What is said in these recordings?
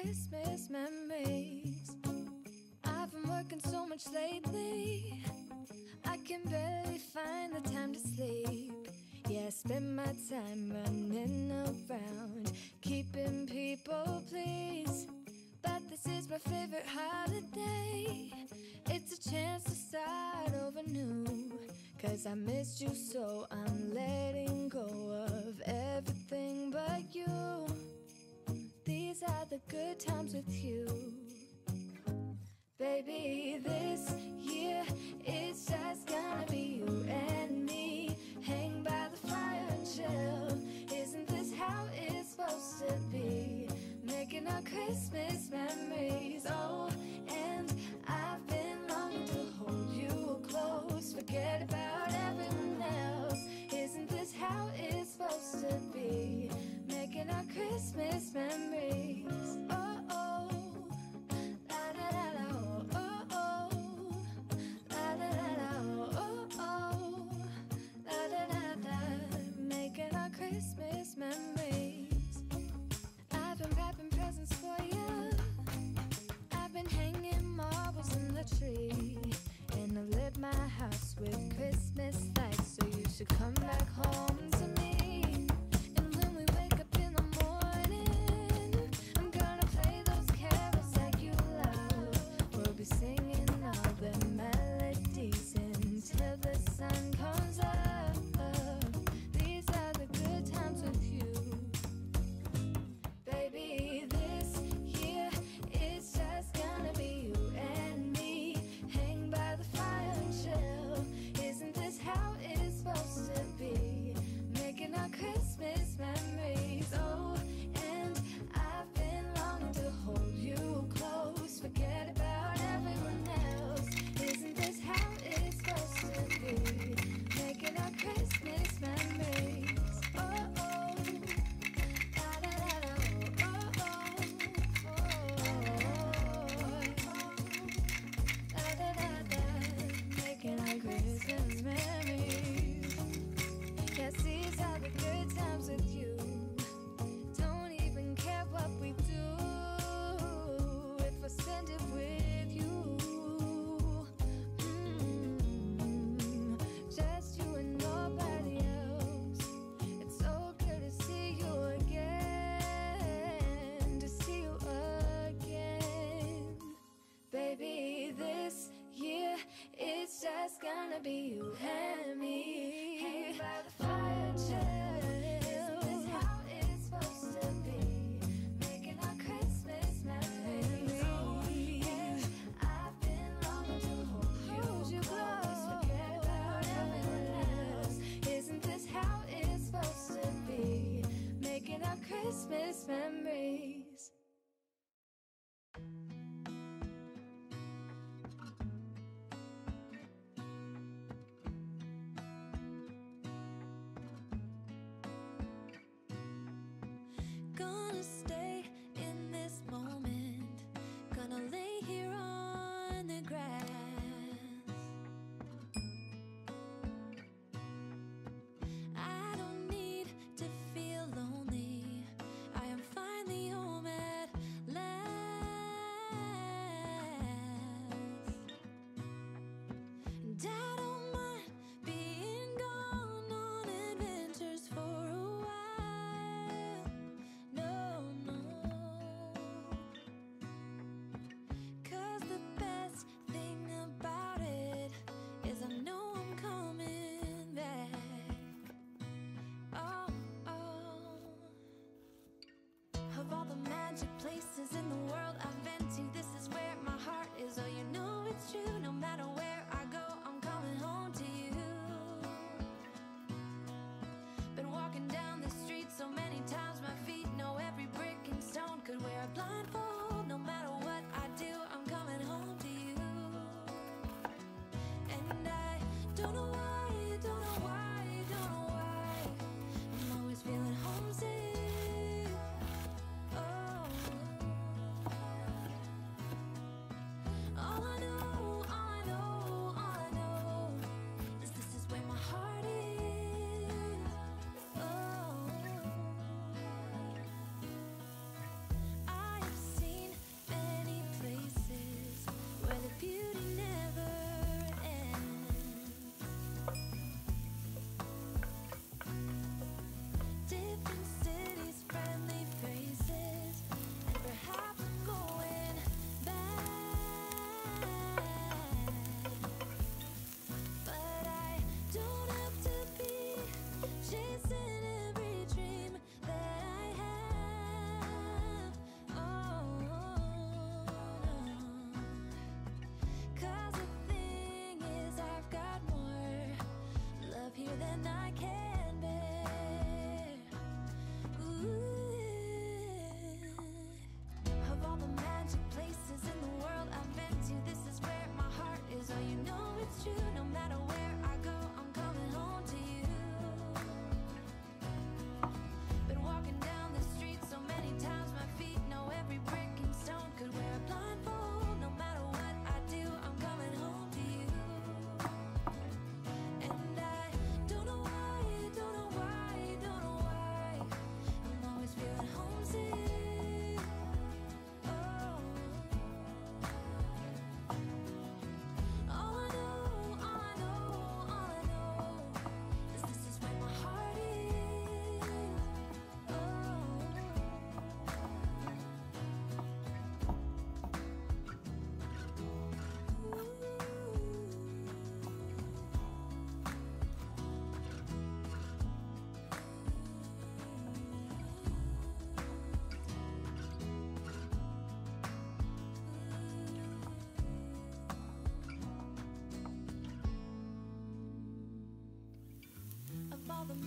Christmas memories. I've been working so much lately, I can barely find the time to sleep. Yeah, I spend my time running around, keeping people pleased. But this is my favorite holiday. It's a chance to start over new. 'Cause I missed you, so I'm letting go of everything but you. These are the good times with you. Baby, this year it's just gonna be you and me. Hang by the fire and chill. Isn't this how it's supposed to be? Making our Christmas memories. Oh, and I've been longing to hold you close. Forget about everyone else. Isn't this how it's supposed to be? Making our Christmas memories. Oh, oh, la da da da, oh, oh, la da da da, oh, oh, la da da da. Making our Christmas memories. I've been wrapping presents for you. I've been hanging marbles in the tree, and I've lit my house with Christmas lights. So you should come back home to me. And when we wake up in the morning, I'm gonna play those carols that you love. We'll be singing all the melodies until the sun comes up. These are the good times with you. Baby, this year it's just gonna be you and me. Hang by the fire and chill. Isn't this how it's supposed to be? Making our Christmas memories. Oh, and I've been longing to hold you close. Forget about everyone else. Isn't this how it's supposed to be? Making our Christmas memories. Oh, oh, da da da da, oh, oh, da da da da. Making our Christmas memories. Yes, these are the good times with you. Don't even care what we do if I spend it with you. Just you and nobody else. It's so good to see you again, to see you again. Baby, this year it's just gonna be you and me. Hang by the fire and chill. Isn't this how it's supposed to be? Making our Christmas memories. And I've been longing to hold you close. Forget about everyone else. Isn't this how it's supposed to be? Making our Christmas memories. Gonna stay in this moment. Gonna lay here on the grass. I don't need to feel lonely. I am finally home at last. And I don't mind being gone on adventures for a while. No, no. 'Cause the best thing about it is I know I'm coming back. Oh, oh. Of all the magic places in the world I've been to, this is where my heart is. Oh, you know it's true. No matter where I go, I'm coming home to you. Been walking down the street so many times, my feet know every brick and stone. Could wear a blindfold. No matter what I do, I'm coming home to you. And I don't know why, don't know why, don't know why. I'm always feeling homesick. Oh,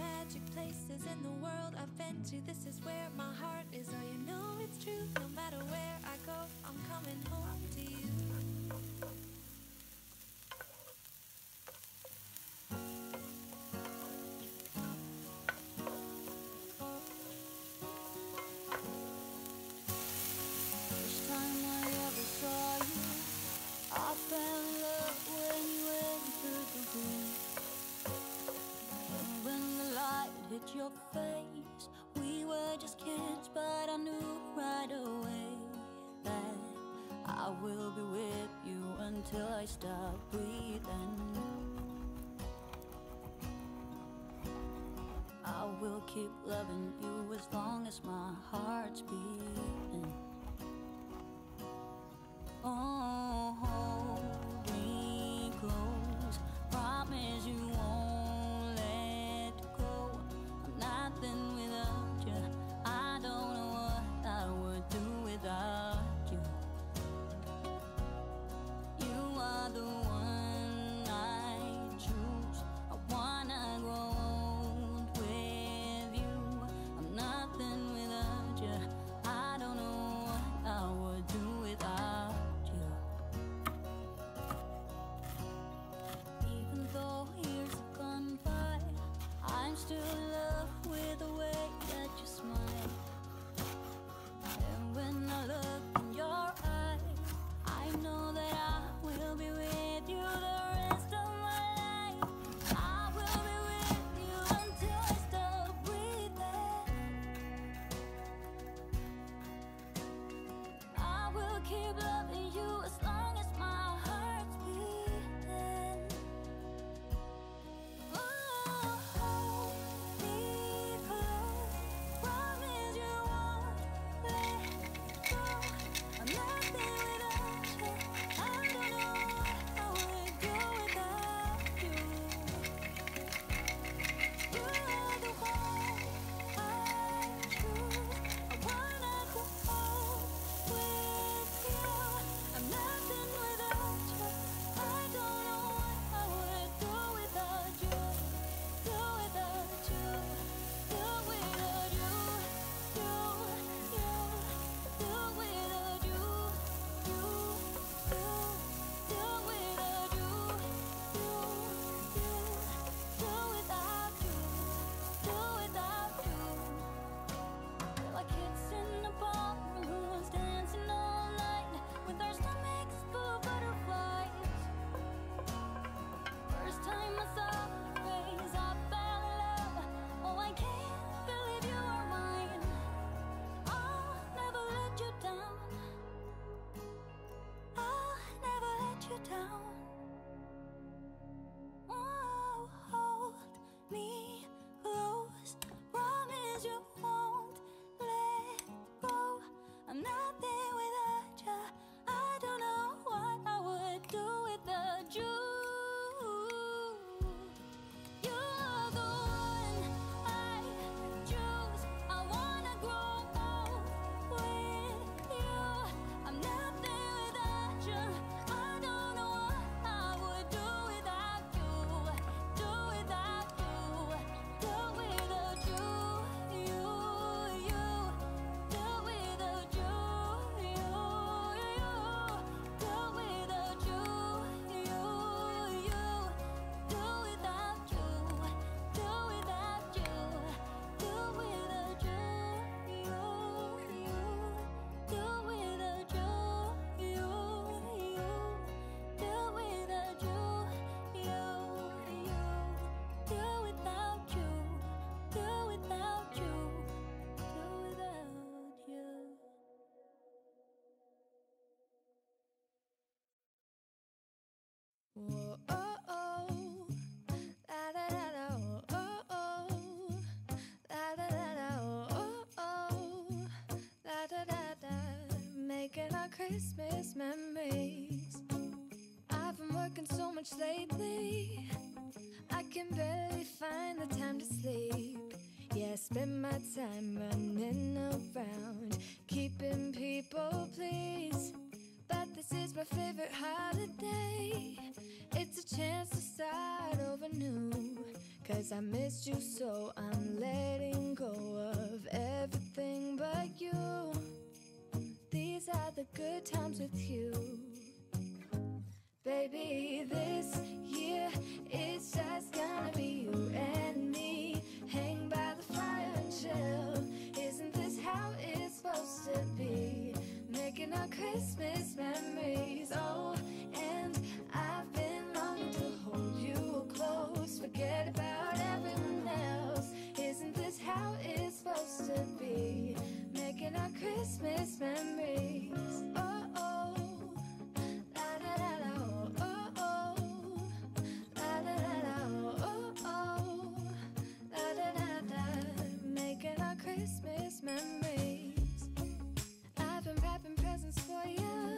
magic places in the world I've been to. This is where my heart is. Oh, you know it's true. No matter where I go, I'm coming home to you. First time I ever saw you, I fell in love when you entered the room. And when the light hit your face, we were just kids, but I knew right away that I will be with you until I stop breathing. I will keep loving you as long as my heart's beating. Oh, hold me close, promise you won't let go. I'm nothing without you, I don't know what I would do without you. You are the one I choose, I wanna grow old with you. I'm nothing without you, I don't know what I would do without you. Even though years have gone by, I'm still in love with the way that you smile. And when I look in your eyes, I know that I will be with you the rest of my life. I will be with you until I stop breathing. I will keep loving you as long as my heart's beating. Oh, hold me close, promise you won't let go. I'm nothing without you, I don't know what I would do without you. You are the one I choose, I wanna go home with you. I'm nothing without you, I don't know what I would do without you. Do without you, do without you, do without you, do without you, do without you, do without you. We're like kids in a ballroom, dancing all night with our stomachs full of butterflies. First time I saw your face, I fell in love. Oh, I can't believe you are mine. I'll never let you down, I'll never let you down. Oh, hold me close, promise you won't let go. I'm nothing without you, I don't know what I would do without you. You are the one I choose, I wanna grow old with you. I'm nothing without you, I don't know what I would do without you. Do without you, do without you, you, do without you, you, do without you, you, do without you, do without you, do without you, you, do without you, you, do without you, you, do without you, do without you, do without you. Whoa, oh, oh, la da da da, oh, oh, la da da da, oh, oh, la da da da, making our Christmas memories. I've been working so much lately, I can barely find the time to sleep. Yeah, I spend my time running around, keeping people pleased. But this is my favorite holiday, it's a chance to start over new. 'Cause 'cause I missed you, so I'm letting go of everything but you. These are the good times with you. Baby, this year it's just gonna be you and me. Hang by the fire and chill. Isn't this how it's supposed to be? Making our Christmas memories. Oh, and I've been longing to hold you close. Forget about everyone else. Isn't this how it's supposed to be? Making our Christmas memories. Oh, oh, la da da da, oh, oh, la da da da, oh, oh, la da da da. Making our Christmas memories. I've been wrapping presents for you.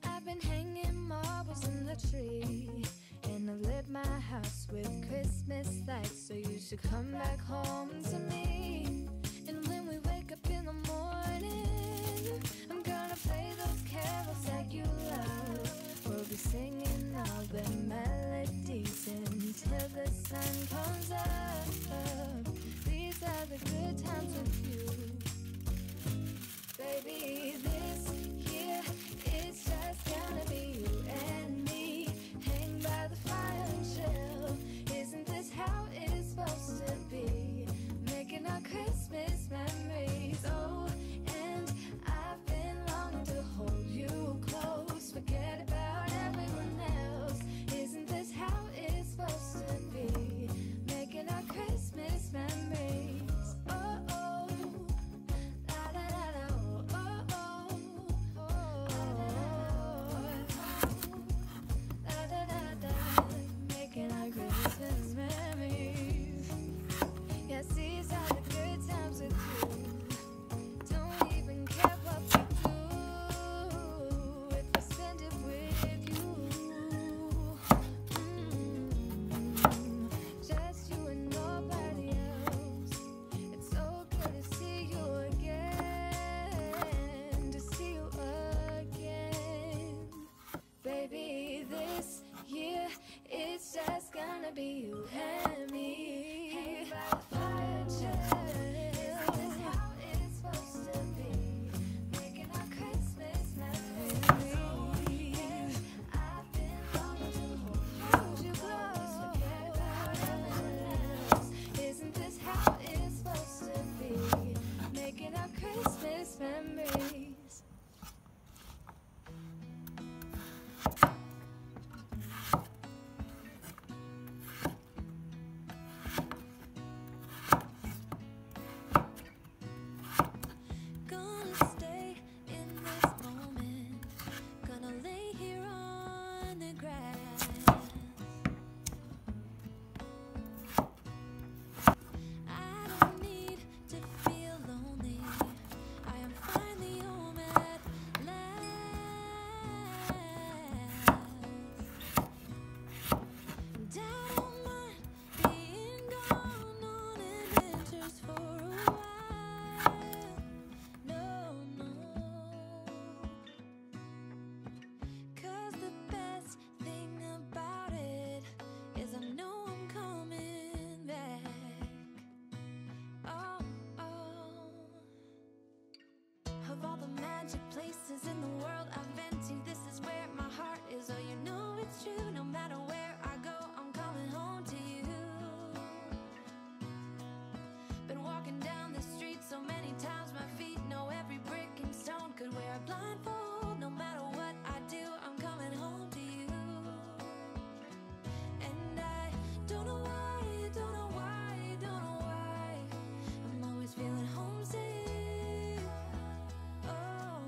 I've been hanging marbles in the tree. And I've lit my house with Christmas lights, so you should come back home to me. And when we wake up in the morning, I'm gonna play those carols that you love. We'll be singing all the melodies until the sun comes up. These are the good times with you. Baby, this year it's just gonna be you and me. Hang by the fire and chill. Isn't this how it's supposed to be? Making our Christmas memories. Oh, and I've been longing to hold you close. Forget about everyone else. Isn't this how it's supposed to be? Making our Christmas memories. Oh, oh, la da da da, oh, oh, oh, la da da da. Making our Christmas memories. Yes, these are the good times with you. Don't even care what we do if I spend it with you. Just you and nobody else. It's so good to see you again, to see you again. Baby, this year it's just gonna be you and me. Hang by the fire and chill. Isn't this how it's supposed to be? Making our Christmas memories. I've been longing to hold you close. Forget about everyone else. Isn't this how it's supposed to be? Making our Christmas memories. Gonna stay in this moment. Gonna lay here on the grass. I don't need to feel lonely. I am finally home at last. And I don't mind being gone on adventures for a while. No, no. 'Cause the best thing about it is I know I'm coming back. Oh, oh. Of all the magic places in the world I've been to, this is where my heart is. Oh, you know it's true. No matter where I go, I'm coming home to you. Been walking down the street so many times, my feet know every brick and stone. Could wear a blindfold. No matter what I do, I'm coming home to you. And I don't know why, don't know why, don't know why. I'm always feeling homesick. Oh,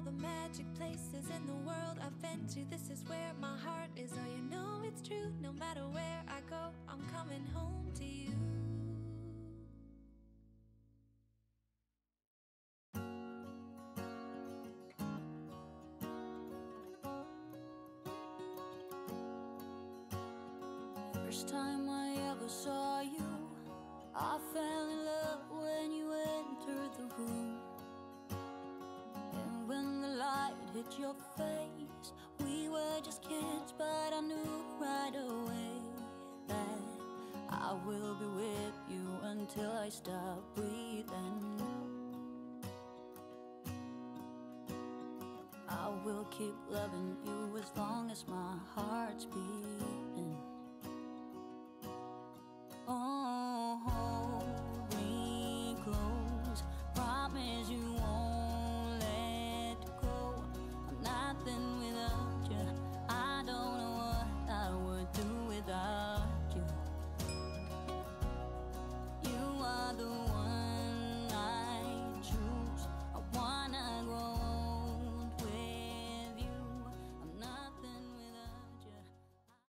the magic places in the world I've been to. This is where my heart is. Oh, you know it's true. No matter where I go, I'm coming home to you. First time I ever saw you, I fell in love when you entered the room. And when the light hit your face, we were just kids, but I knew right away that I will be with you until I stop breathing. I will keep loving you as long as my heart's beat.